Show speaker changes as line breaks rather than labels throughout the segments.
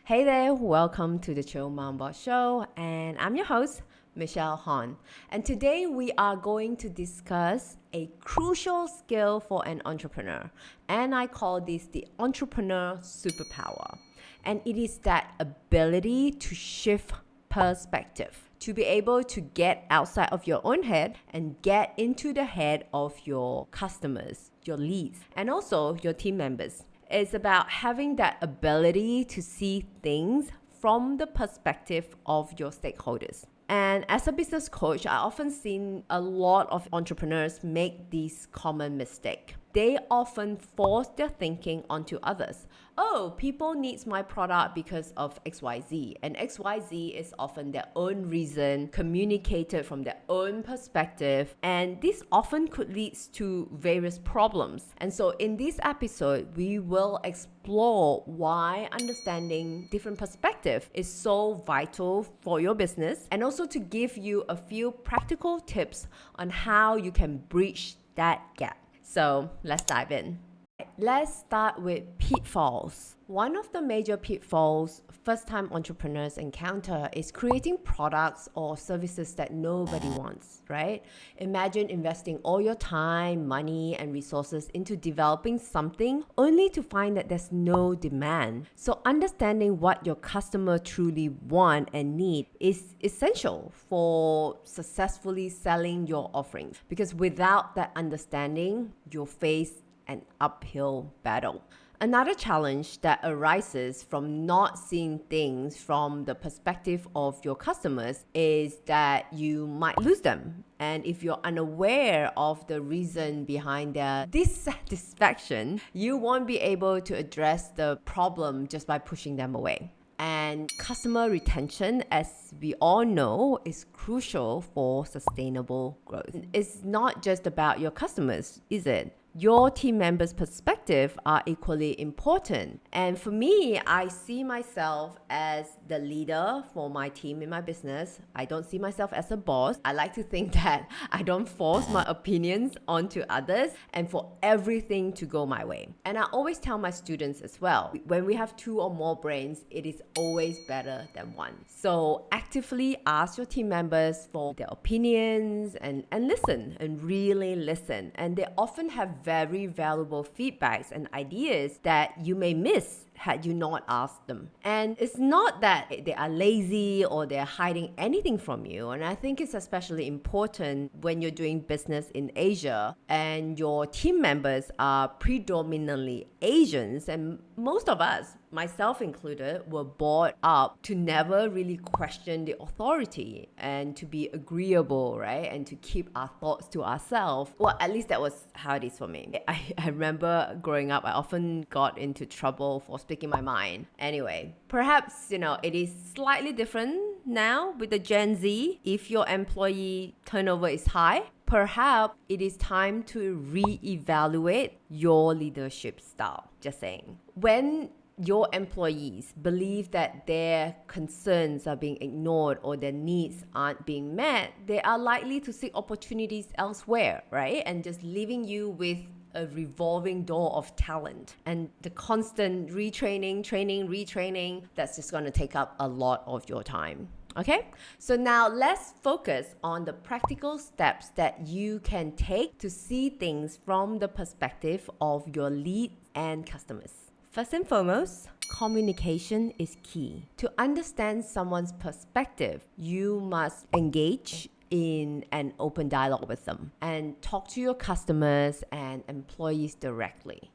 Hey there, welcome to the Chill Mom Boss Show, and I'm your host, Michelle Hon. And today we are going to discuss a crucial skill for an entrepreneur, and I call this the entrepreneur superpower. And it is that ability to shift perspective, to be able to get outside of your own head and get into the head of your customers, your leads, and also your team members. It's about having that ability to see things from the perspective of your stakeholders. And as a business coach, I often seen a lot of entrepreneurs make this common mistake. They often force their thinking onto others. Oh, people needs my product because of XYZ. And XYZ is often their own reason, communicated from their own perspective. And this often could lead to various problems. And so in this episode, we will explore why understanding different perspective is so vital for your business, and also to give you a few practical tips on how you can bridge that gap. So let's dive in. Let's start with pitfalls. One of the major pitfalls first-time entrepreneurs encounter is creating products or services that nobody wants, right? Imagine investing all your time, money, and resources into developing something only to find that there's no demand. So understanding what your customer truly want and need is essential for successfully selling your offerings, because without that understanding, you'll face an uphill battle. Another challenge that arises from not seeing things from the perspective of your customers is that you might lose them. And if you're unaware of the reason behind their dissatisfaction, you won't be able to address the problem just by pushing them away. And customer retention, as we all know, is crucial for sustainable growth. It's not just about your customers, is it? Your team members' perspective are equally important. And for me, I see myself as the leader for my team in my business. I don't see myself as a boss. I like to think that I don't force my opinions onto others and for everything to go my way. And I always tell my students as well, when we have two or more brains, it is always better than one. So actively ask your team members for their opinions and listen, and really listen. And they often have very valuable feedbacks and ideas that you may miss had you not asked them. And it's not that they are lazy or they're hiding anything from you. And I think it's especially important when you're doing business in Asia and your team members are predominantly Asians, and most of us, myself included, were brought up to never really question the authority and to be agreeable, right? And to keep our thoughts to ourselves. Well, at least that was how it is for me. I remember growing up, I often got into trouble for speaking my mind. Anyway, perhaps, it is slightly different now with the Gen Z. If your employee turnover is high, perhaps it is time to reevaluate your leadership style. Just saying. When your employees believe that their concerns are being ignored or their needs aren't being met, they are likely to seek opportunities elsewhere, right? And just leaving you with a revolving door of talent and the constant retraining, that's just going to take up a lot of your time. Okay, so now let's focus on the practical steps that you can take to see things from the perspective of your leads and customers. First and foremost, communication is key. To understand someone's perspective, you must engage in an open dialogue with them and talk to your customers and employees directly.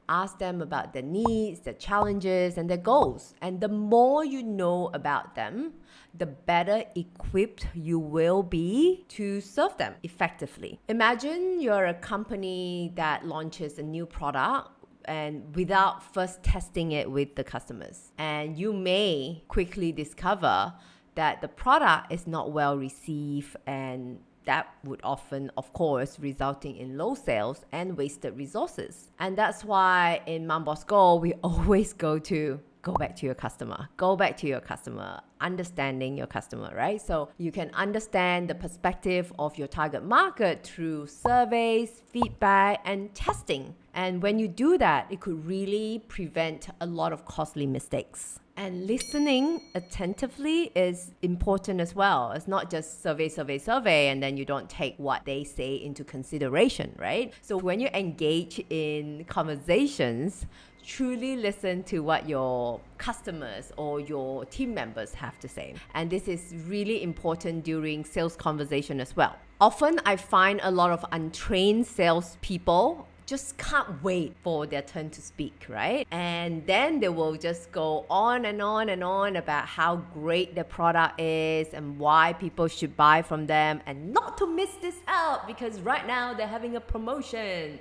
Ask them about their needs, their challenges, and their goals. And the more you know about them, the better equipped you will be to serve them effectively. Imagine you're a company that launches a new product and without first testing it with the customers. And you may quickly discover that the product is not well received, and that would often, of course, resulting in low sales and wasted resources. And that's why in Mom Boss Go, we always go to go back to your customer. Go back to your customer, understanding your customer, right? So you can understand the perspective of your target market through surveys, feedback, and testing. And when you do that, it could really prevent a lot of costly mistakes. And listening attentively is important as well. It's not just survey, and then you don't take what they say into consideration, right? So when you engage in conversations, truly listen to what your customers or your team members have to say. And this is really important during sales conversation as well. Often I find a lot of untrained salespeople just can't wait for their turn to speak, right? And then they will just go on and on and on about how great the product is and why people should buy from them, and not to miss this out because right now they're having a promotion.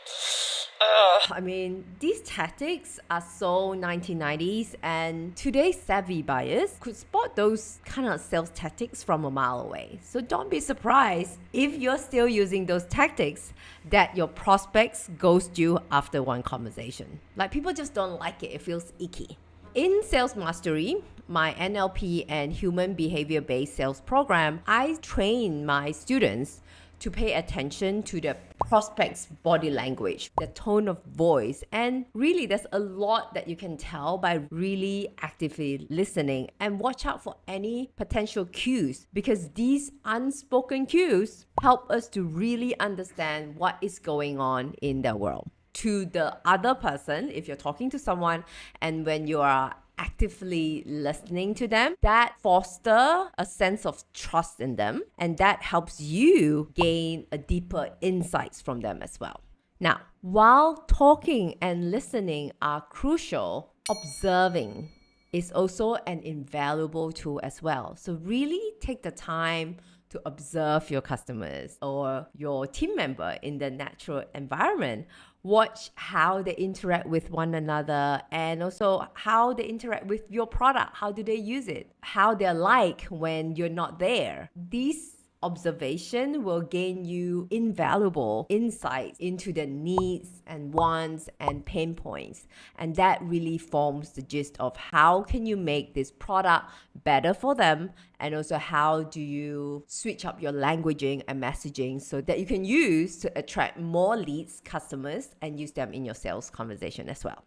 I mean, these tactics are so 1990s, and today's savvy buyers could spot those kind of sales tactics from a mile away. So don't be surprised if you're still using those tactics that your prospects ghost you after one conversation. Like, people just don't like it. It feels icky. In Sales Mastery, my NLP and human behavior-based sales program, I train my students to pay attention to the prospect's body language, the tone of voice. And really, there's a lot that you can tell by really actively listening, and watch out for any potential cues, because these unspoken cues help us to really understand what is going on in the world. To the other person, if you're talking to someone and when you are actively listening to them, that foster a sense of trust in them, and that helps you gain a deeper insights from them as well. Now, while talking and listening are crucial, observing is also an invaluable tool as well. So really take the time to observe your customers or your team member in the natural environment. Watch how they interact with one another, and also how they interact with your product. How do they use it? How they're like when you're not there. These observation will gain you invaluable insights into the needs and wants and pain points. And that really forms the gist of how can you make this product better for them, and also how do you switch up your languaging and messaging so that you can use to attract more leads, customers, and use them in your sales conversation as well.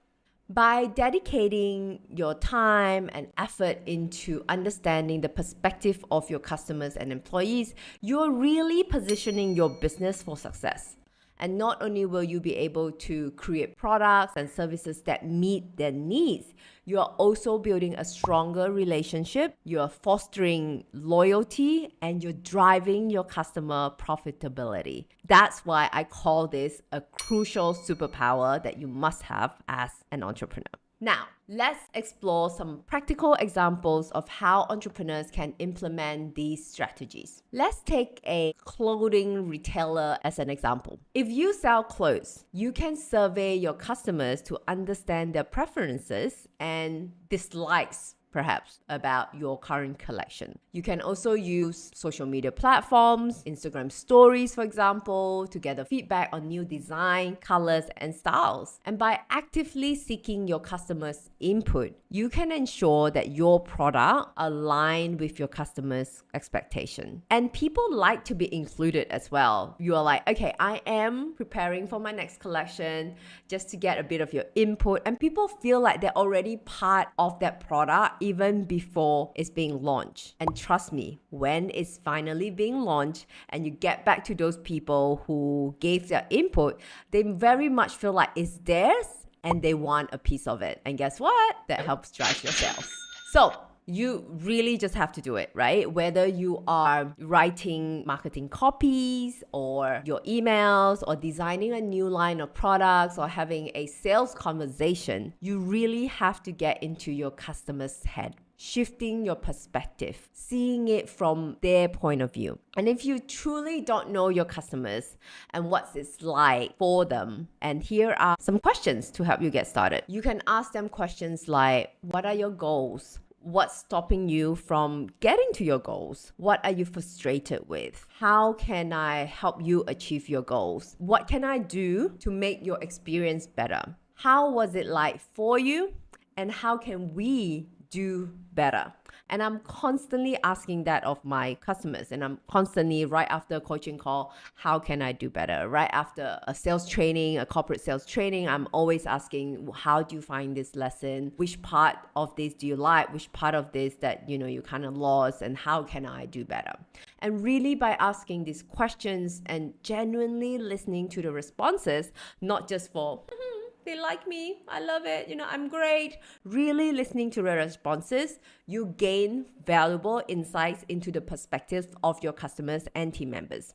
By dedicating your time and effort into understanding the perspective of your customers and employees, you're really positioning your business for success. And not only will you be able to create products and services that meet their needs, you are also building a stronger relationship, you're fostering loyalty, and you're driving your customer profitability. That's why I call this a crucial superpower that you must have as an entrepreneur. Now, let's explore some practical examples of how entrepreneurs can implement these strategies. Let's take a clothing retailer as an example. If you sell clothes, you can survey your customers to understand their preferences and dislikes, perhaps, about your current collection. You can also use social media platforms, Instagram stories, for example, to gather feedback on new design, colors, and styles. And by actively seeking your customers' input, you can ensure that your product aligns with your customers' expectation. And people like to be included as well. You are like, okay, I am preparing for my next collection, just to get a bit of your input. And people feel like they're already part of that product even before it's being launched. And trust me, when it's finally being launched and you get back to those people who gave their input, they very much feel like it's theirs and they want a piece of it. And guess what? That helps drive your sales. So you really just have to do it, right? Whether you are writing marketing copies or your emails or designing a new line of products or having a sales conversation, you really have to get into your customer's head, shifting your perspective, seeing it from their point of view. And if you truly don't know your customers and what it's like for them, and here are some questions to help you get started. You can ask them questions like, what are your goals? What's stopping you from getting to your goals? What are you frustrated with? How can I help you achieve your goals? What can I do to make your experience better? How was it like for you? and how can we do better? And I'm constantly asking that of my customers, and I'm constantly, right after a coaching call, how can I do better? Right after a sales training, a corporate sales training, I'm always asking, how do you find this lesson? Which part of this do you like? Which part of this that you kind of lost, and how can I do better? And really, by asking these questions and genuinely listening to the responses, not just for they like me, I love it, I'm great. Really listening to the responses, you gain valuable insights into the perspectives of your customers and team members.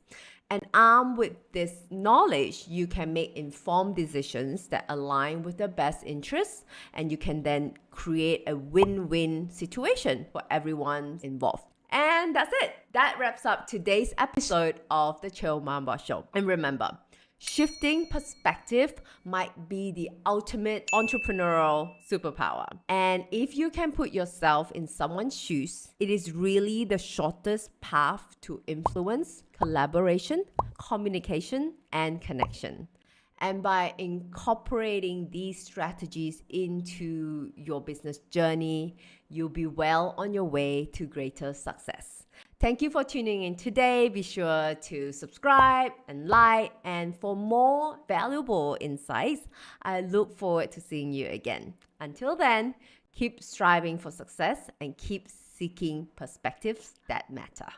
And armed with this knowledge, you can make informed decisions that align with the best interests, and you can then create a win-win situation for everyone involved. And that's it. That wraps up today's episode of the Chill Mom Boss Show. And remember, shifting perspective might be the ultimate entrepreneurial superpower. And if you can put yourself in someone's shoes, it is really the shortest path to influence, collaboration, communication, and connection. And by incorporating these strategies into your business journey, you'll be well on your way to greater success. Thank you for tuning in today. Be sure to subscribe and like. And for more valuable insights, I look forward to seeing you again. Until then, keep striving for success and keep seeking perspectives that matter.